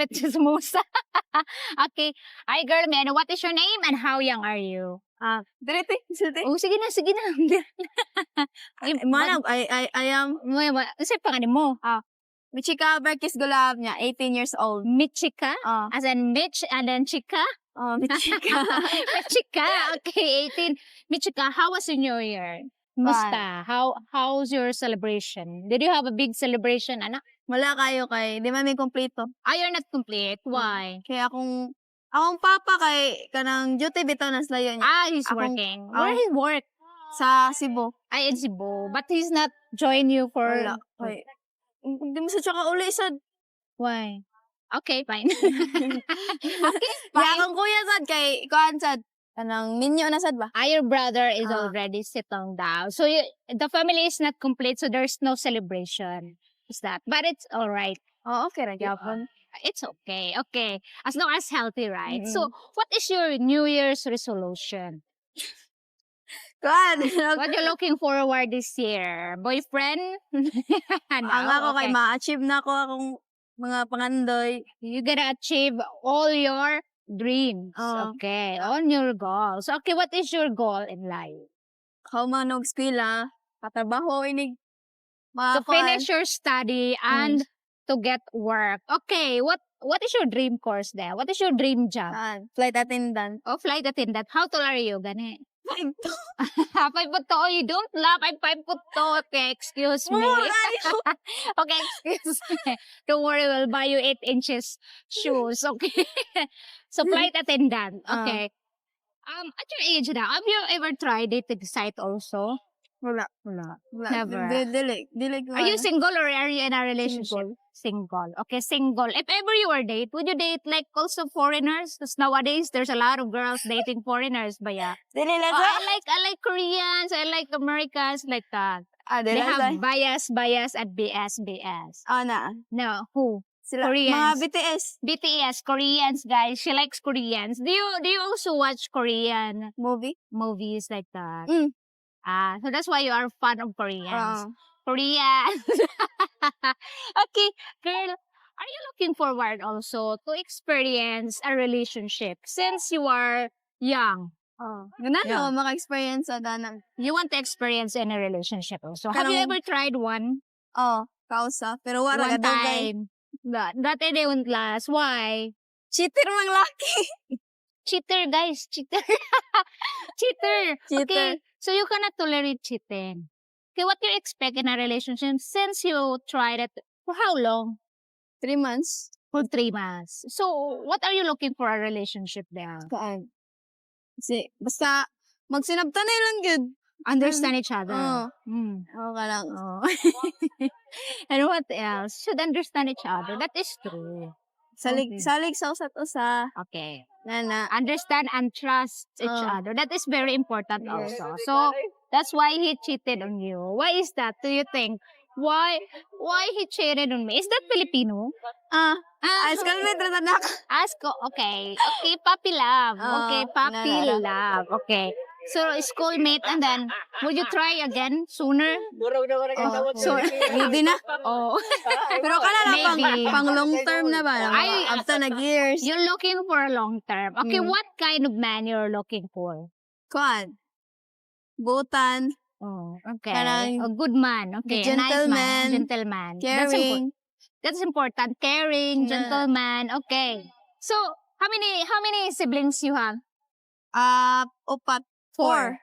bit chismosa. Okay. Hi, girl, may ano, what is your name and how young are you? Direte, silti. Oh, sige na, sige na. Manag, I am Kasi pangalan mo? Michika Berkis Gulab niya, 18 years old. Michika? Oh, As in Mitch and then Chika? Michika. Michika, okay, 18. Michika, how was your New Year? Musta? How's your celebration? Did you have a big celebration, anak? Wala kayo kay, di man may kompleto. You're not complete. Why? Kaya akong papa kay kanang duty bitaw na slayo niya He's Akong- working. Where he work? sa Cebu. In Cebu. But he's not join you for... Wala. Kay, hindi mo sa tsaka uli sad. Why? Okay, fine. Okay, Kaya fine. akong kuya sad kay kuan sad. Kanang minyo na sad ba? Your brother is Ah. already sitting down. So the family is not complete, so there's no celebration. Is that? But it's all right. Oh, okay ra Yeah. gyapon. It's okay. Okay. As long as healthy, right? Mm-mm. So, what is your New Year's resolution? Kuan. What you looking forward this year? Boyfriend? No? Ang ako kay Okay. ma-achieve na ko akong mga pangandoy. You're gonna achieve all your dreams. Oh. Okay. All your goals. Okay, what is your goal in life? Kaumanog eskwela, patrabaho inig To finish your study and to get work. Okay, what is your dream course there? What is your dream job? flight attendant. Oh, flight attendant. How tall are you? Gani. 5'2". 5'2". Oh, you don't laugh. I'm 5'2". Okay, excuse me. Okay, excuse me. Don't worry, we'll buy you 8 inches shoes. Okay. So, flight attendant. Okay. At your age now, have you ever tried dating site also? Wala. Never. Dili ko. Are you single or are you in a relationship? Single. Okay, single. If ever you were date, would you date like also foreigners? Because nowadays there's a lot of girls dating foreigners, ba yeah? Dili lang Oh, I like Koreans, I like Americans, like that. They dili have bias, and BS. na. No, who? Sila Koreans. mga BTS BTS, Koreans, guys. She likes Koreans. Do you also watch Korean movie. movies like that? Mm. So that's why you are fan of Koreans. Oo. Koreans. Okay, girl, are you looking forward also to experience a relationship since you are young? Ganun Yeah. maka-experience sa danan. You want to experience any relationship also. Have you Kanang- ever tried one? Kausa. Pero wala One ka time. That it won't last. Why? Cheater mang laki. Cheater, guys. Cheater. Cheater. Okay. So you cannot tolerate cheating. Okay, what do you expect in a relationship since you tried it for how long? 3 months. For 3 months. So, what are you looking for a relationship there? Kaan. Basta magsinabtanay lang gyud. Understand each other. Oo. Okay lang. And what else? Should understand each other. That is true. Salig Okay. salig sa usat usa. Okay. Nana. Understand and trust each Oo. other. That is very important Yes. also. So, that's why he cheated on you. Why is that? Do you think? Why he cheated on me? Is that Filipino? Ice cream met ratanak. Ask ko. Okay. Okay, puppy love. Okay, puppy nalala. love. Okay. So, schoolmate and then, would you try again sooner? So, maybe na. Oh. Pero kana lang Maybe. pang long term na ba? Ay, After nag-years. You're looking for a long term. Okay, Mm. what kind of man you're looking for? Kuan. Butan. Oh, okay. Parang A good man. Okay, a nice gentleman, man. Gentleman. Caring. That's important. Caring, Yeah. gentleman. Okay. So, how many siblings you have? Upat. 4.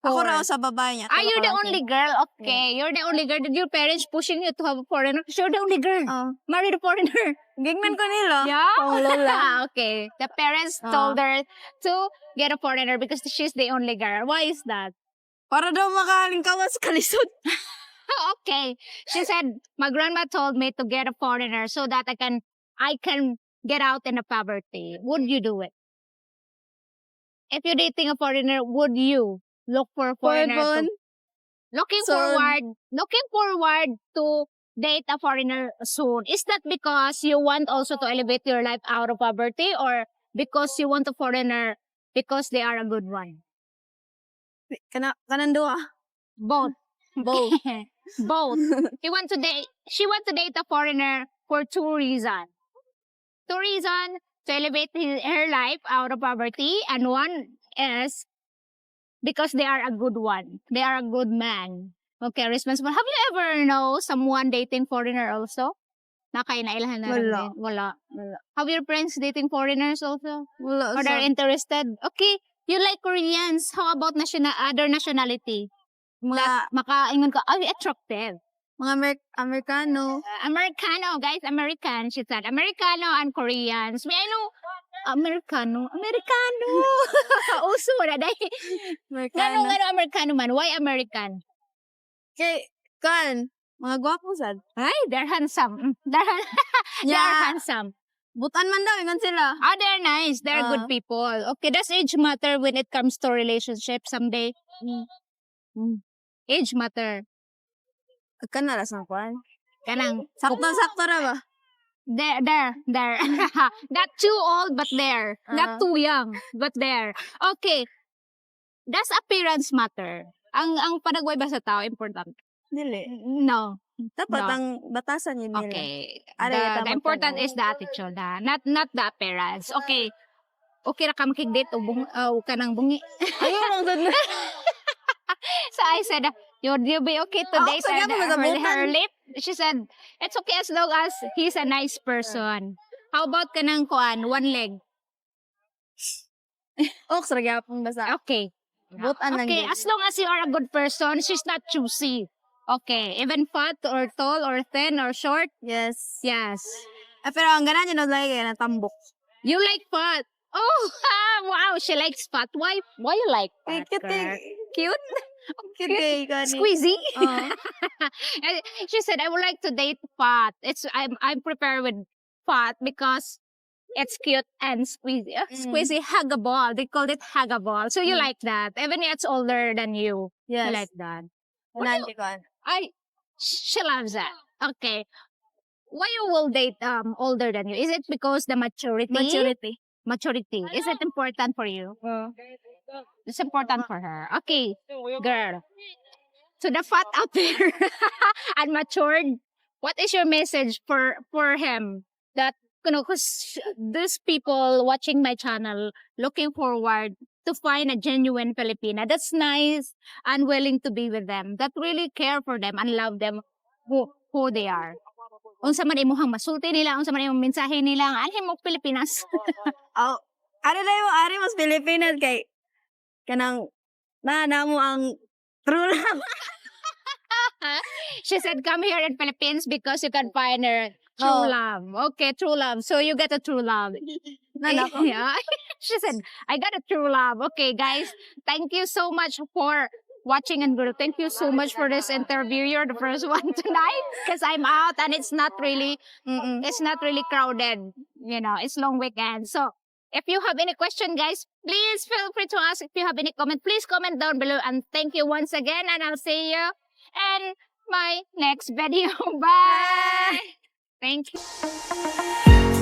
Ako Four. raw sa babae niya. You're the kalaki. only girl. Okay, you're the only girl. Did your parents pushing you to have a foreigner? 'Cause you're the only girl. Married a foreigner. Gigman ko nila. Yeah. Pang lola. Okay. The parents told her to get a foreigner because she's the only girl. Why is that? Para daw makalingkawan sa kalisod. Okay. She said, my grandma told me to get a foreigner so that I can get out in the poverty. Would you do it? If you're dating a foreigner, would you look for a foreigner? Foreign. Looking So- forward to date a foreigner soon. Is that because you want also to elevate your life out of poverty or because you want a foreigner because they are a good one? Kanan duha. Both. Both. Both. She want to date a foreigner for 2 reasons. Two reasons to elevate her life out of poverty, and one is because they are a good one. They are a good man. Okay, responsible. Have you ever know someone dating foreigner also? Nakainailahan na rin Wala. din. Wala. Wala. Have your friends dating foreigners also? Wala. Or they're interested? Okay, you like Koreans. How about other nationality? Mga, Makaingon ka, ay, attractive. mga Amerikano. Americano, guys, American. She said, Americano and Koreans. May I know, Americano. Uso na dahil. Amerikano. Ngano Americano man? Why American? Kay, mga gwapo sad. Ay, they're handsome. They're Yeah. handsome. Butan man daw, ingon sila. They're nice. They're good people. Okay, does age matter when it comes to relationship someday? Age matter. Kanalas ng kwan. Kanang, Sakto ra ba? there. Not too old, but there. Not Ah. too young, but there. Okay. Does appearance matter? Ang panagway ba sa tao, important? Dili. No. Dapat No. ang batasan yun nila. Okay. Ari, The tama important ka, is the attitude, not the appearance. Okay. Okay ra ka makigdate o kanang bungi. Ayaw lang dun. So I said, you'd be okay to Ako, date sige, her lip? She said, it's okay as long as he's a nice person. How about kanang kuan, one leg? Oks, ragyapong basa. Okay. Butan lang Okay, yun. as long as you are a good person, she's not choosy. Okay, even fat or tall or thin or short, Yes. yes. Pero ang ganan yun, lagi kaya natambok. You like fat. Oh, wow, she likes fat. Why you like fat? Cute girl? eh. Cute? Cute eh, gani. Squeezy? Oo. And she said, I would like to date fat. I'm prepared with fat because it's cute and squeezy. Squeezy, huggable. They called it huggable. So you like that. Even if it's older than you. Yes. You like that. Nanti ko. She loves that. Okay. Why you will date older than you? Is it because the maturity? Maturity. Is it important for you? It's important for her. Okay, girl. So the fat out there and matured, what is your message for him? That, because these people watching my channel looking forward to find a genuine Filipina that's nice and willing to be with them, that really care for them and love them who they are. Unsa man imuhang masulti nila, unsa man imong mensahe nila, ang anhin mo Pilipinas. Oh, ari mas Pilipinas kay kanang na mo ang true love. She said, come here in Philippines because you can find her true Oh. love. Okay, true love. So you got a true love. Nanako. Yeah. She said, I got a true love. Okay, guys, thank you so much for watching and good. Thank you so much for this interview. You're the first one tonight because I'm out and it's not really crowded. You know, it's long weekend. So if you have any question, guys, please feel free to ask. If you have any comment, please comment down below. And thank you once again. And I'll see you in my next video. Bye. Thank you.